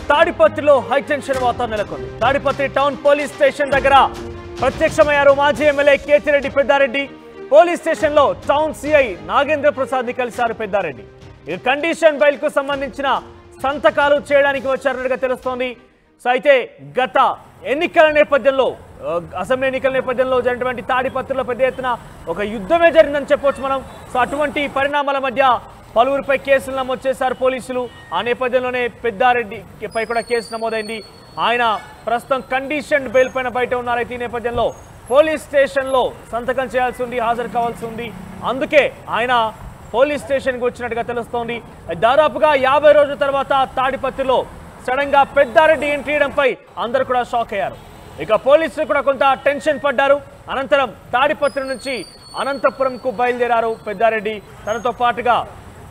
తాడిపత్రిలో హైటెన్షన్ వాతావరణం నెలకొంది. తాడిపత్రి టౌన్ పోలీస్ స్టేషన్ దగ్గర ప్రత్యక్షమయ్యారు మాజీ MLA Kethireddy Peddareddy. Police station లో టౌన్ సిఐ నాగేంద్ర ప్రసాద్ ని కలిశారు పెద్దారెడ్డి. ఇక కండిషన్ బెయిల్ కు సంబంధించిన సంతకాలు చేయడానికి వచ్చారన్నట్టుగా తెలుస్తోంది. సో అయితే గత ఎన్నికల నేపథ్యంలో అసెంబ్లీ ఎన్నికల నేపథ్యంలో జరిగినటువంటి తాడిపత్రిలో పెద్ద ఎత్తున ఒక యుద్ధమే జరిగిందని చెప్పవచ్చు మనం. సో అటువంటి పరిణామాల మధ్య పలువురిపై కేసులు నమోదు చేశారు పోలీసులు. ఆ నేపథ్యంలోనే పెద్దారెడ్డిపై కూడా కేసు నమోదైంది. ఆయన ప్రస్తుతం కండిషన్ బెయిల్ పైన బయట ఉన్నారు. అయితే ఈ నేపథ్యంలో పోలీస్ స్టేషన్లో సంతకం చేయాల్సి ఉంది, హాజరు కావాల్సి ఉంది. అందుకే ఆయన పోలీస్ స్టేషన్కి వచ్చినట్టుగా తెలుస్తోంది. దాదాపుగా 50 రోజుల తర్వాత తాడిపత్రిలో సడన్ గా పెద్దారెడ్డి ఎంట్రీ ఇవ్వడంపై అందరూ కూడా షాక్ అయ్యారు. ఇక పోలీసులు కూడా కొంత టెన్షన్ పడ్డారు. అనంతరం తాడిపత్రి నుంచి అనంతపురంకు బయలుదేరారు పెద్దారెడ్డి. తనతో పాటుగా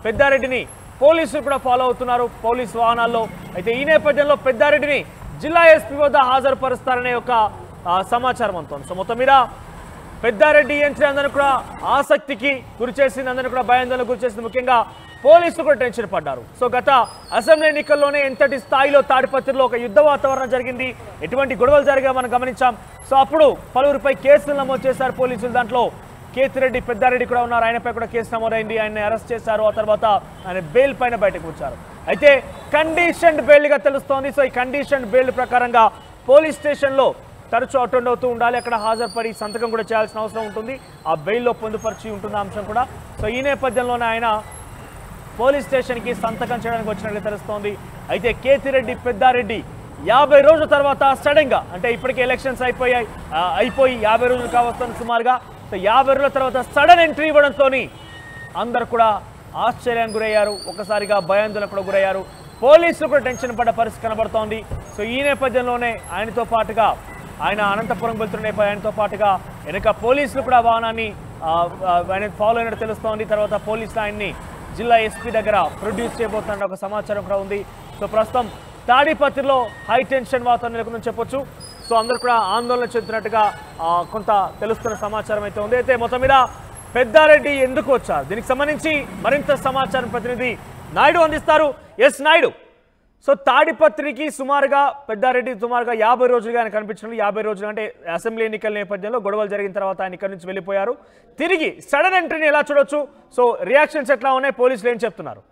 పెద్దారెడ్డిని పోలీసులు కూడా ఫాలో అవుతున్నారు పోలీసు వాహనాల్లో. అయితే ఈ నేపథ్యంలో పెద్దారెడ్డిని జిల్లా ఎస్పీ వద్ద హాజరుపరుస్తారనే ఒక సమాచారం అందుతోంది. సో మొత్తం మీద పెద్దారెడ్డి ఎంట్రీ అందరూ కూడా ఆసక్తికి గురిచేసింది, అందరూ కూడా భయాందోళనకు గురిచేసింది. ముఖ్యంగా పోలీసులు కూడా టెన్షన్ పడ్డారు. సో గత అసెంబ్లీ ఎన్నికల్లోనే ఎంతటి స్థాయిలో తాడిపత్రిలో ఒక యుద్ధ వాతావరణం జరిగింది, ఎటువంటి గొడవలు జరిగా మనం గమనించాం. సో అప్పుడు పలువురిపై కేసులు నమోదు చేశారు పోలీసులు. దాంట్లో కేతిరెడ్డి పెద్దారెడ్డి కూడా ఉన్నారు. ఆయనపై కూడా కేసు నమోదైంది. ఆయన్ని అరెస్ట్ చేశారు. ఆ తర్వాత ఆయన బెయిల్ పైన బయటకు వచ్చారు. అయితే కండిషన్ బెయిల్గా తెలుస్తోంది. సో ఈ కండిషన్ బెయిల్ ప్రకారంగా పోలీస్ స్టేషన్లో తరచూ అటెండ్ అవుతూ ఉండాలి. అక్కడ హాజరుపడి సంతకం కూడా చేయాల్సిన అవసరం ఉంటుంది. ఆ బెయిల్లో పొందుపరిచి ఉంటుంది అంశం కూడా. సో ఈ నేపథ్యంలోనే ఆయన పోలీస్ స్టేషన్కి సంతకం చేయడానికి వచ్చినట్లు తెలుస్తోంది. అయితే కేతిరెడ్డి పెద్దారెడ్డి 50 రోజుల తర్వాత సడన్గా, అంటే ఇప్పటికే ఎలక్షన్స్ అయిపోయి 50 రోజులు కావస్తుంది సుమారుగా. సో 50 రోజుల తర్వాత సడన్ ఎంట్రీ ఇవ్వడంతో అందరు కూడా ఆశ్చర్యానికి గురయ్యారు. ఒకసారిగా భయాందోళనకు కూడా గురయ్యారు. పోలీసులు కూడా టెన్షన్ పడ్డ పరిస్థితి కనబడుతోంది. సో ఈ నేపథ్యంలోనే ఆయనతో పాటుగా ఆయన అనంతపురం వెళ్తున్న ఆయనతో పాటుగా వెనక పోలీసులు కూడా వాహనాన్ని ఆయన ఫాలో అయినట్టు తెలుస్తోంది. తర్వాత పోలీసులు ఆయన్ని జిల్లా ఎస్పీ దగ్గర ప్రొడ్యూస్ చేయబోతున్న ఒక సమాచారం కూడా ఉంది. సో ప్రస్తుతం తాడిపత్రిలో హై టెన్షన్ వాతావరణం నెలకొందని చెప్పొచ్చు. సో అందరూ కూడా ఆందోళన చెందుతున్నట్టుగా కొంత తెలుస్తున్న సమాచారం అయితే ఉంది. అయితే మొత్తం మీద పెద్దారెడ్డి ఎందుకు వచ్చారు, దీనికి సంబంధించి మరింత సమాచారం ప్రతినిధి నాయుడు అందిస్తారు. ఎస్ నాయుడు, సో తాడిపత్రికి సుమారుగా పెద్దారెడ్డి 50 రోజులుగా ఆయన కనిపించినట్లు. 50 రోజులు అంటే అసెంబ్లీ ఎన్నికల నేపథ్యంలో గొడవలు జరిగిన తర్వాత ఆయన ఇక్కడి నుంచి వెళ్ళిపోయారు. తిరిగి సడన్ ఎంట్రీని ఎలా చూడొచ్చు? సో రియాక్షన్స్ ఎట్లా ఉన్నాయి, పోలీసులు ఏం చెప్తున్నారు?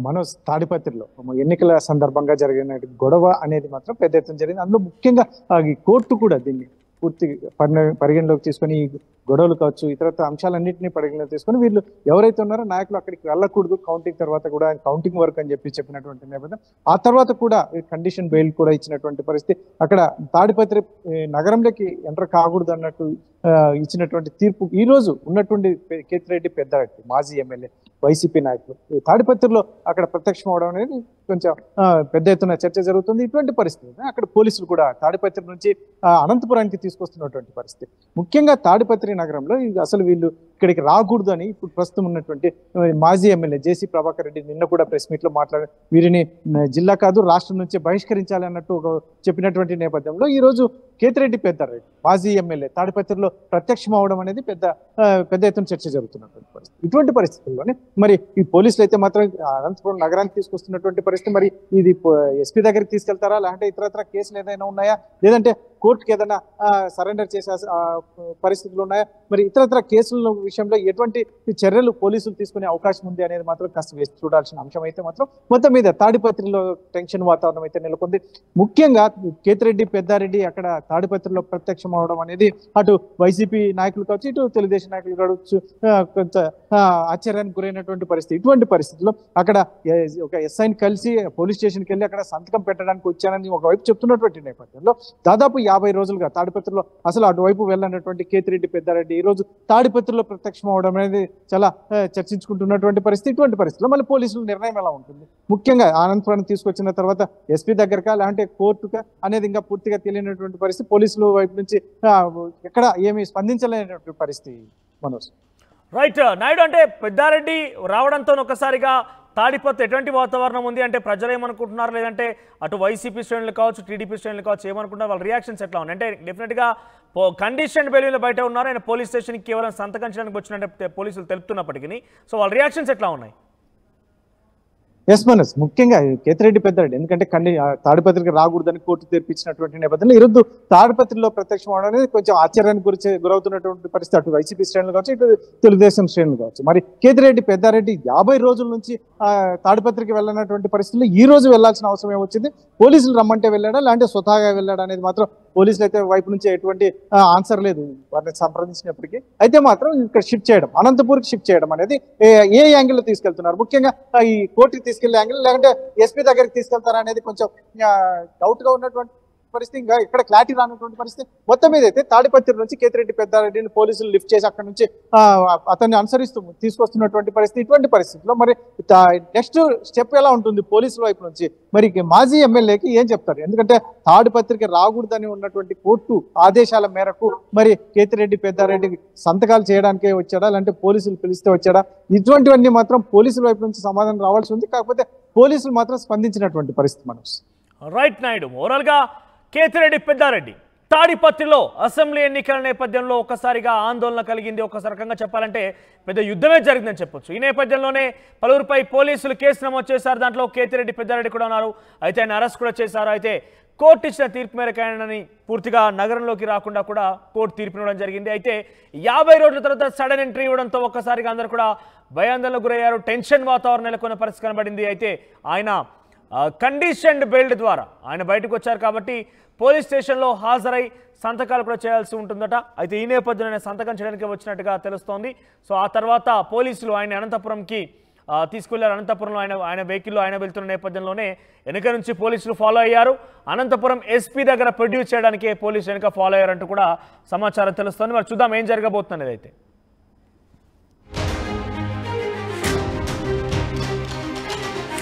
మనోజ్, తాడిపత్రిలో ఎన్నికల సందర్భంగా జరిగిన గొడవ అనేది మాత్రం పెద్ద ఎత్తున జరిగింది. అందులో ముఖ్యంగా ఈ కోర్టు కూడా దీన్ని పూర్తి పరిగణలోకి తీసుకొని ఈ గొడవలు కావచ్చు, ఇతరత్ర అంశాలన్నింటినీ పరిగణలోకి తీసుకొని వీళ్ళు ఎవరైతే ఉన్నారో నాయకులు అక్కడికి వెళ్ళకూడదు, కౌంటింగ్ తర్వాత కూడా కౌంటింగ్ వర్క్ అని చెప్పినటువంటి నేపథ్యం. ఆ తర్వాత కూడా కండిషన్ బెయిల్ కూడా ఇచ్చినటువంటి పరిస్థితి. అక్కడ తాడిపత్రి నగరంలోకి ఎంటర్ కాకూడదు అన్నట్టు ఇచ్చినటువంటి తీర్పు ఈ రోజు ఉన్నటువంటి కేతిరెడ్డి పెద్దారెడ్డి మాజీ ఎమ్మెల్యే వైసీపీ నాయకులు తాడిపత్రిలో అక్కడ ప్రత్యక్షం అవడం అనేది కొంచెం పెద్ద ఎత్తున చర్చ జరుగుతుంది. ఇటువంటి పరిస్థితి అక్కడ పోలీసులు కూడా తాడిపత్రి నుంచి అనంతపురానికి తీసుకొస్తున్నటువంటి పరిస్థితి. ముఖ్యంగా తాడిపత్రి నగరంలో అసలు వీళ్ళు ఇక్కడికి రాకూడదు అని ఇప్పుడు ప్రస్తుతం ఉన్నటువంటి మాజీ ఎమ్మెల్యే జేసీ ప్రభాకర్ రెడ్డి నిన్న కూడా ప్రెస్ మీట్ లో మాట్లాడి వీరిని జిల్లా కాదు రాష్ట్రం నుంచి బహిష్కరించాలి అన్నట్టు చెప్పినటువంటి నేపథ్యంలో ఈ రోజు కేతిరెడ్డి పెద్దారెడ్డి మాజీ ఎమ్మెల్యే తాడిపత్రిలో ప్రత్యక్షం అవడం అనేది పెద్ద ఎత్తున చర్చ జరుగుతున్నటువంటి పరిస్థితి. ఇటువంటి పరిస్థితుల్లోనే మరి ఈ పోలీసులు అయితే మాత్రం అనంతపురం నగరానికి తీసుకొస్తున్నటువంటి పరిస్థితి. మరి ఇది ఎస్పీ దగ్గరికి తీసుకెళ్తారా, లేదంటే ఇతరత్ర కేసులు ఏదైనా ఉన్నాయా, లేదంటే కోర్టుకి ఏదైనా సరెండర్ చేసే పరిస్థితులు ఉన్నాయా, మరి ఇతరత్ర కేసుల విషయంలో ఎటువంటి చర్యలు పోలీసులు తీసుకునే అవకాశం ఉంది అనేది మాత్రం కాస్త వేసి చూడాల్సిన అంశం అయితే మాత్రం మొత్తం మీద తాడిపత్రిలో టెన్షన్ వాతావరణం అయితే నెలకొంది. ముఖ్యంగా కేతిరెడ్డి పెద్దారెడ్డి అక్కడ తాడిపత్రిలో ప్రత్యక్షం అవడం అనేది అటు వైసీపీ నాయకులు కావచ్చు, ఇటు తెలుగుదేశం నాయకులు కావచ్చు కొంత ఆశ్చర్యానికి గురైనటువంటి పరిస్థితి. ఇటువంటి పరిస్థితుల్లో అక్కడ ఒక ఎస్ఐని కలిసి పోలీస్ స్టేషన్కి వెళ్ళి అక్కడ సంతకం పెట్టడానికి వచ్చానని ఒకవైపు చెప్తున్నటువంటి నేపథ్యంలో దాదాపు 50 రోజులుగా తాడిపత్రిలో అసలు అటువైపు వెళ్ళినటువంటి కేతిరెడ్డి పెద్దారెడ్డి ఈ రోజు తాడిపత్రిలో ప్రత్యక్షం అవడం అనేది చాలా చర్చించుకుంటున్నటువంటి పరిస్థితి. ఇటువంటి పరిస్థితుల్లో మళ్ళీ పోలీసుల నిర్ణయం ఎలా ఉంటుంది, ముఖ్యంగా అనంతపురం తీసుకొచ్చిన తర్వాత ఎస్పీ దగ్గరకా లేదంటే కోర్టుకా అనేది ఇంకా పూర్తిగా తెలియనటువంటి పరిస్థితి. పోలీసుల వైపు నుంచి ఎక్కడ ఏమి స్పందించలేనటువంటి పరిస్థితి. మనోజ్, రైట్ నాయుడు, అంటే పెద్దారెడ్డి రావడంతో ఒక్కసారిగా తాడిపత్రి ఎటువంటి వాతావరణం ఉంది, అంటే ప్రజలు ఏమనుకుంటున్నారు, లేదంటే అటు వైసీపీ శ్రేణులు కావచ్చు, టీడీపీ శ్రేణులు కావచ్చు ఏమనుకుంటున్నారు, వాళ్ళ రియాక్షన్స్ ఎట్లా ఉన్నాయి? అంటే డెఫినెట్గా కండిషన్ బెయిల్ మీద బయట ఉన్నారు, ఆయన పోలీస్ స్టేషన్కి కేవలం సంతకం చేయడానికి వచ్చినట్టు పోలీసులు తెలుపుతున్నప్పటికీ సో వాళ్ళ రియాక్షన్స్ ఎట్లా ఉన్నాయి? ఎస్ మనస్ ముఖ్యంగా కేతిరెడ్డి పెద్దారెడ్డి ఎందుకంటే తాడిపత్రికి రాకూడదని కోర్టు తీర్పిచ్చినటువంటి నేపథ్యంలో ఈరోజు తాడిపత్రిలో ప్రత్యక్షం అవడం అనేది కొంచెం ఆశ్చర్యానికి గురవుతున్నటువంటి పరిస్థితి అటు వైసీపీ శ్రేణులు కావచ్చు ఇటు తెలుగుదేశం శ్రేణులు కావచ్చు. మరి కేతిరెడ్డి పెద్దారెడ్డి 50 రోజుల నుంచి తాడిపత్రికి వెళ్ళినటువంటి పరిస్థితుల్లో ఈ రోజు వెళ్లాల్సిన అవసరం ఏమొచ్చింది? పోలీసులు రమ్మంటే వెళ్ళాడా లేదంటే స్వతహాగా వెళ్ళాడా అనేది మాత్రం పోలీసులు అయితే వైపు నుంచి ఎటువంటి ఆన్సర్ లేదు వారిని సంప్రదించినప్పటికీ. అయితే మాత్రం ఇక్కడ షిఫ్ట్ చేయడం, అనంతపూర్కి షిఫ్ట్ చేయడం అనేది ఏ యాంగిల్లో తీసుకెళ్తున్నారు? ముఖ్యంగా ఈ కోర్టుకి తీసుకెళ్లే యాంగిల్ లేదంటే ఎస్పీ దగ్గరికి తీసుకెళ్తారా అనేది కొంచెం డౌట్ గా ఉన్నటువంటి పరిస్థితి. ఇంకా ఇక్కడ క్లారిటీ రానటువంటి పరిస్థితి. మొత్తం మీద అయితే తాడిపత్రి నుంచి కేతిరెడ్డి పెద్దారెడ్డిని పోలీసులు లిఫ్ట్ చేసి అక్కడ నుంచి అతన్ని అనుసరిస్తూ తీసుకొస్తున్నటువంటి పరిస్థితి. ఇటువంటి పరిస్థితిలో మరి నెక్స్ట్ స్టెప్ ఎలా ఉంటుంది పోలీసుల వైపు నుంచి? మరి మాజీ ఎమ్మెల్యేకి ఏం చెప్తారు? ఎందుకంటే తాడిపత్రికి రాకూడదని ఉన్నటువంటి కోర్టు ఆదేశాల మేరకు మరి కేతిరెడ్డి పెద్దారెడ్డి సంతకాలు చేయడానికే వచ్చాడా లేదంటే పోలీసులు పిలిస్తే వచ్చాడా? ఇటువంటివన్నీ మాత్రం పోలీసుల వైపు నుంచి సమాధానం రావాల్సి ఉంది. కాకపోతే పోలీసులు మాత్రం స్పందించినటువంటి పరిస్థితి. మనోజ్ రైట్ నాయుడు, ఓవరాల్ గా కేతిరెడ్డి పెద్దారెడ్డి తాడిపత్రిలో అసెంబ్లీ ఎన్నికల నేపథ్యంలో ఒక్కసారిగా ఆందోళన కలిగింది. ఒక రకంగా చెప్పాలంటే పెద్ద యుద్ధమే జరిగిందని చెప్పొచ్చు. ఈ నేపథ్యంలోనే పలువురిపై పోలీసులు కేసు నమోదు చేశారు. దాంట్లో కేతిరెడ్డి పెద్దారెడ్డి కూడా ఉన్నారు. అయితే ఆయన అరెస్ట్ కూడా చేశారు. అయితే కోర్టు ఇచ్చిన తీర్పు మేరకు ఆయనని పూర్తిగా నగరంలోకి రాకుండా కూడా కోర్టు తీర్పు ఇవ్వడం జరిగింది. అయితే 50 రోజుల తర్వాత సడన్ ఎంట్రీ ఇవ్వడంతో ఒక్కసారిగా అందరూ కూడా భయాందోళనకు గురయ్యారు. టెన్షన్ వాతావరణం నెలకొన్న పరిస్థితి కనబడింది. అయితే ఆయన కండిషన్డ్ బెయిల్ ద్వారా ఆయన బయటకు వచ్చారు కాబట్టి పోలీస్ స్టేషన్లో హాజరై సంతకాలు కూడా చేయాల్సి ఉంటుందట. అయితే ఈ నేపథ్యంలో సంతకం చేయడానికి వచ్చినట్టుగా తెలుస్తోంది. సో ఆ తర్వాత పోలీసులు ఆయన అనంతపురంకి తీసుకెళ్లారు. అనంతపురంలో ఆయన వెహికల్లో ఆయన వెళ్తున్న నేపథ్యంలోనే వెనుక నుంచి పోలీసులు ఫాలో అయ్యారు. అనంతపురం ఎస్పీ దగ్గర ప్రొడ్యూస్ చేయడానికి పోలీసులు వెనుక ఫాలో అయ్యారంటూ కూడా సమాచారం తెలుస్తోంది. మరి చూద్దాం ఏం జరగబోతున్నది అయితే.